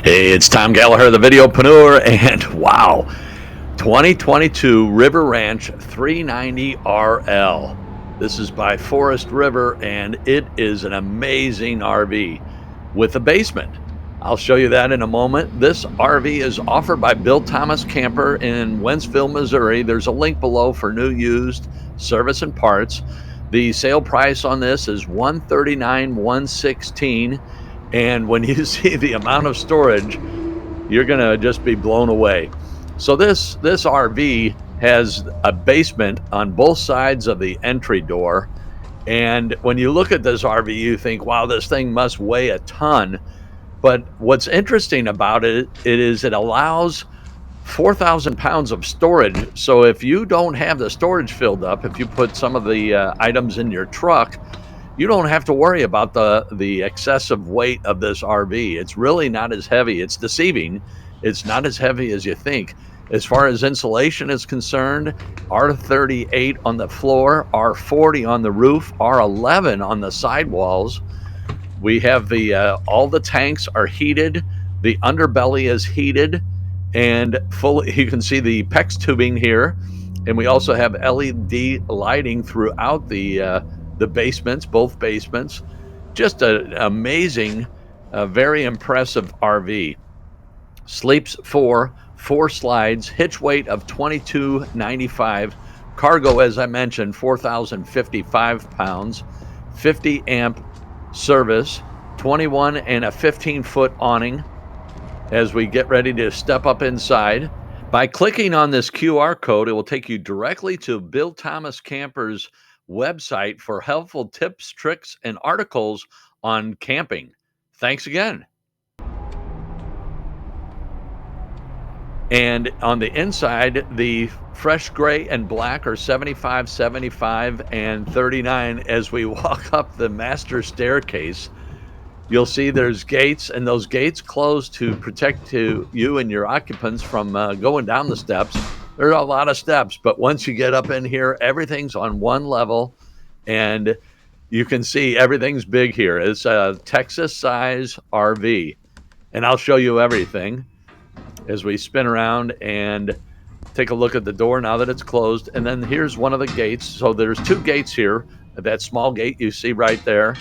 Hey, it's Tom Gallagher, the Videopreneur, and wow, 2022 River Ranch 390RL. This is by Forest River, and it is an amazing RV with a basement. I'll show you that in a moment. This RV is offered by Bill Thomas Camper in Wentzville, Missouri. There's a link below for new, used, service, and parts. The sale price on this is $139,116. And when you see the amount of storage, you're gonna just be blown away. So this RV has a basement on both sides of the entry door. And when you look at this RV, you think, wow, this thing must weigh a ton. But what's interesting about it is it allows 4,000 pounds of storage. So if you don't have the storage filled up, if you put some of the items in your truck, you don't have to worry about the excessive weight of this RV. It's really not as heavy. It's deceiving. It's not as heavy as you think. As far as insulation is concerned, R38 on the floor, R40 on the roof, R11 on the sidewalls. We have all the tanks are heated. The underbelly is heated and fully. You can see the PEX tubing here, and we also have LED lighting throughout the basements, both basements. Just an amazing, very impressive RV. Sleeps four slides, hitch weight of 2295, cargo, as I mentioned, 4,055 pounds, 50 amp service, 21 and a 15-foot awning. As we get ready to step up inside, by clicking on this QR code, it will take you directly to Bill Thomas Camper's website for helpful tips, tricks, and articles on camping. Thanks again. And on the inside, the fresh gray and black are 75, 75, and 39. As we walk up the master staircase, you'll see there's gates, and those gates close to protect you and your occupants from going down the steps. There's a lot of steps, but once you get up in here, everything's on one level, and you can see everything's big here. It's a Texas size RV, and I'll show you everything as we spin around and take a look at the door now that it's closed. And then here's one of the gates. So there's two gates here, that small gate you see right there,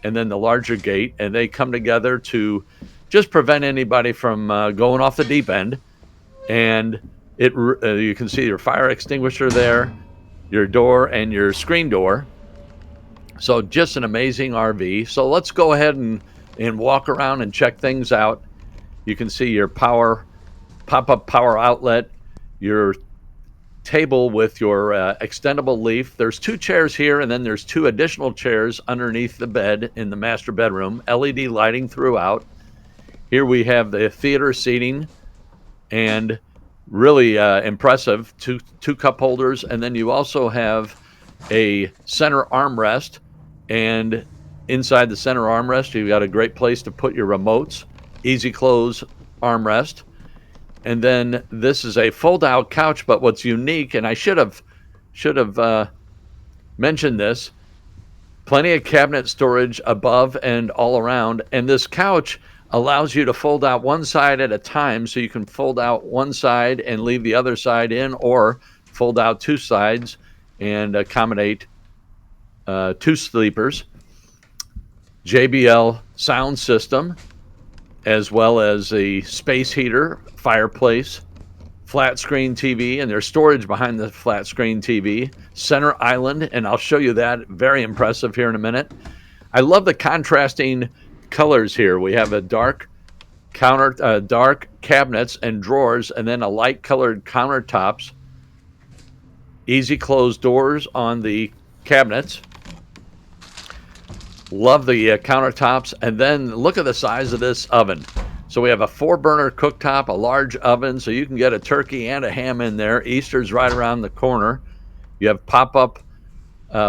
and then the larger gate, and they come together to just prevent anybody from going off the deep end. And you can see your fire extinguisher there, your door, and your screen door. So just an amazing RV. So let's go ahead and walk around and check things out. You can see your pop-up power outlet, your table with your extendable leaf. There's two chairs here, and then there's two additional chairs underneath the bed in the master bedroom. LED lighting throughout. Here we have the theater seating, and really impressive. Two cup holders, and then you also have a center armrest, and inside the center armrest, you've got a great place to put your remotes. Easy close armrest. And then this is a fold-out couch, but what's unique, and I should have mentioned this, plenty of cabinet storage above and all around. And this couch allows you to fold out one side at a time, so you can fold out one side and leave the other side in, or fold out two sides and accommodate two sleepers. JBL sound system, as well as a space heater, fireplace, flat screen TV, and there's storage behind the flat screen TV, center island, and I'll show you that. Very impressive here in a minute. I love the contrasting colors here. We have a dark cabinets and drawers, and then a light colored countertops. Easy close doors on the cabinets. Love the countertops. And then look at the size of this oven. So we have a 4-burner cooktop, a large oven, so you can get a turkey and a ham in there. Easter's right around the corner. You have pop-up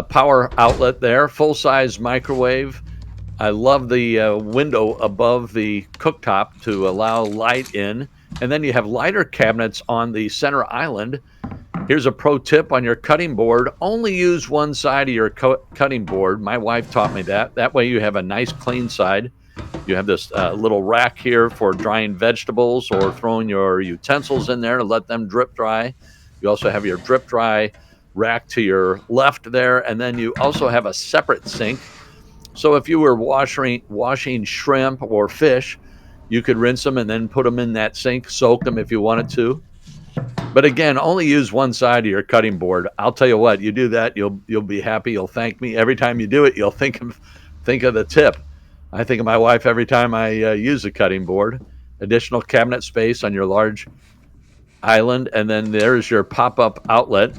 power outlet there, full-size microwave. I love the window above the cooktop to allow light in. And then you have lighter cabinets on the center island. Here's a pro tip on your cutting board. Only use one side of your cutting board. My wife taught me that. That way you have a nice clean side. You have this little rack here for drying vegetables or throwing your utensils in there to let them drip dry. You also have your drip dry rack to your left there, and then you also have a separate sink. So if you were washing shrimp or fish, you could rinse them and then put them in that sink, soak them if you wanted to. But again, only use one side of your cutting board. I'll tell you what, you do that, you'll be happy. You'll thank me every time you do it. You'll think of the tip. I think of my wife every time I use a cutting board. Additional cabinet space on your large island, and then there's your pop-up outlet.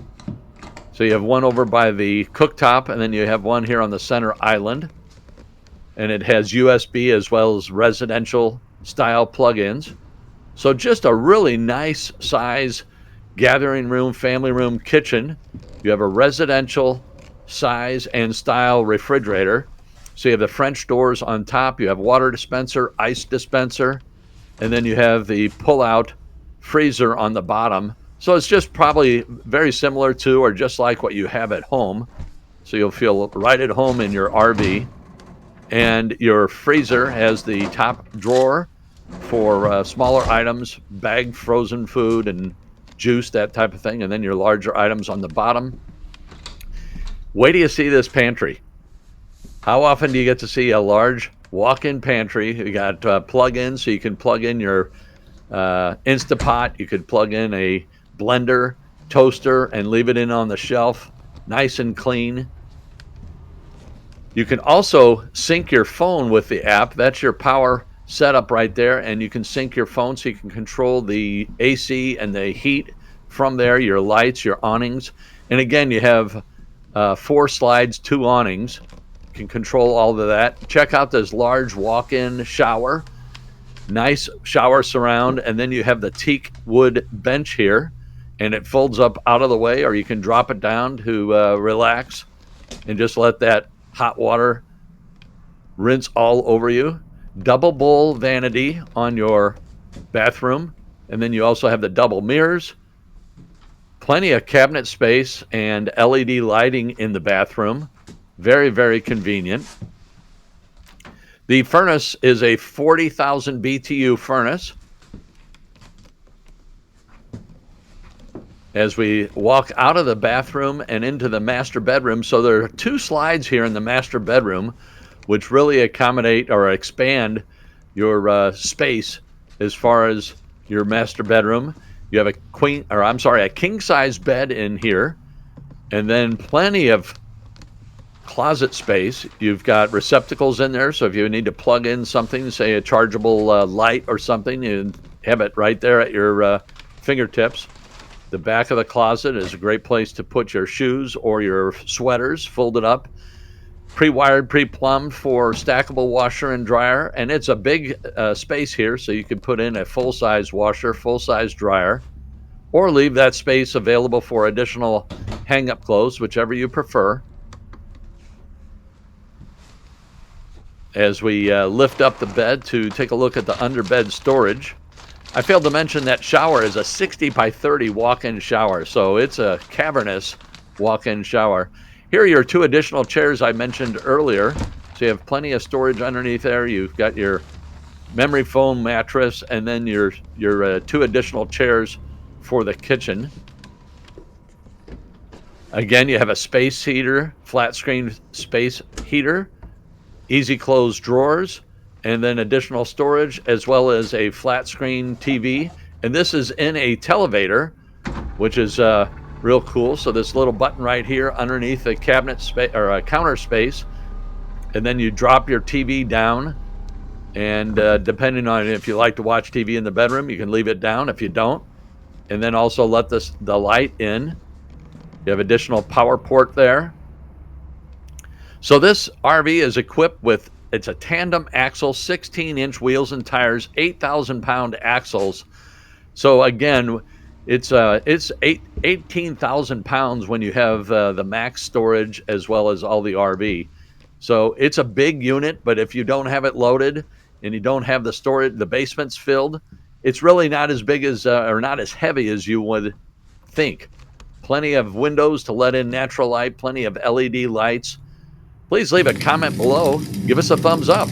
So you have one over by the cooktop, and then you have one here on the center island. And it has USB as well as residential style plug-ins. So just a really nice size gathering room, family room, kitchen. You have a residential size and style refrigerator. So you have the French doors on top. You have water dispenser, ice dispenser, and then you have the pull-out freezer on the bottom. So it's just probably very similar to or just like what you have at home. So you'll feel right at home in your RV. And your freezer has the top drawer for smaller items, bagged frozen food and juice, that type of thing. And then your larger items on the bottom. Wait till you see this pantry. How often do you get to see a large walk-in pantry? You got plug-ins, so you can plug in your Instapot. You could plug in a blender, toaster, and leave it in on the shelf, nice and clean. You can also sync your phone with the app. That's your power setup right there, and you can sync your phone so you can control the AC and the heat from there, your lights, your awnings. And again, you have 4 slides, 2 awnings. You can control all of that. Check out this large walk-in shower. Nice shower surround, and then you have the teak wood bench here, and it folds up out of the way, or you can drop it down to relax and just let that hot water rinse all over you. Double bowl vanity on your bathroom, and then you also have the double mirrors. Plenty of cabinet space and LED lighting in the bathroom. Very, very convenient. The furnace is a 40,000 BTU furnace. As we walk out of the bathroom and into the master bedroom, so there are 2 slides here in the master bedroom, which really accommodate or expand your space as far as your master bedroom. You have a king size bed in here, and then plenty of closet space. You've got receptacles in there, so if you need to plug in something, say a chargeable light or something, you have it right there at your fingertips. The back of the closet is a great place to put your shoes or your sweaters folded up. Pre-wired, pre-plumbed for stackable washer and dryer, and it's a big space here, so you can put in a full-size washer, full-size dryer, or leave that space available for additional hang-up clothes, whichever you prefer. As we lift up the bed to take a look at the underbed storage, I failed to mention that shower is a 60 by 30 walk-in shower, so it's a cavernous walk-in shower. Here are your 2 additional chairs I mentioned earlier. So you have plenty of storage underneath there. You've got your memory foam mattress, and then your 2 additional chairs for the kitchen. Again, you have a space heater, flat screen space heater, easy close drawers, and then additional storage, as well as a flat screen TV. And this is in a televator, which is real cool. So this little button right here underneath the cabinet space or a counter space, and then you drop your TV down, and depending on if you like to watch TV in the bedroom, you can leave it down if you don't, and then also let the light in. You have additional power port there. So this RV is equipped with, it's a tandem axle, 16-inch wheels and tires, 8,000-pound axles. So again, it's 18,000 pounds when you have the max storage as well as all the RV. So it's a big unit, but if you don't have it loaded and you don't have the storage, the basement's filled, it's really not as big as or not as heavy as you would think. Plenty of windows to let in natural light, plenty of LED lights. Please leave a comment below. Give us a thumbs up.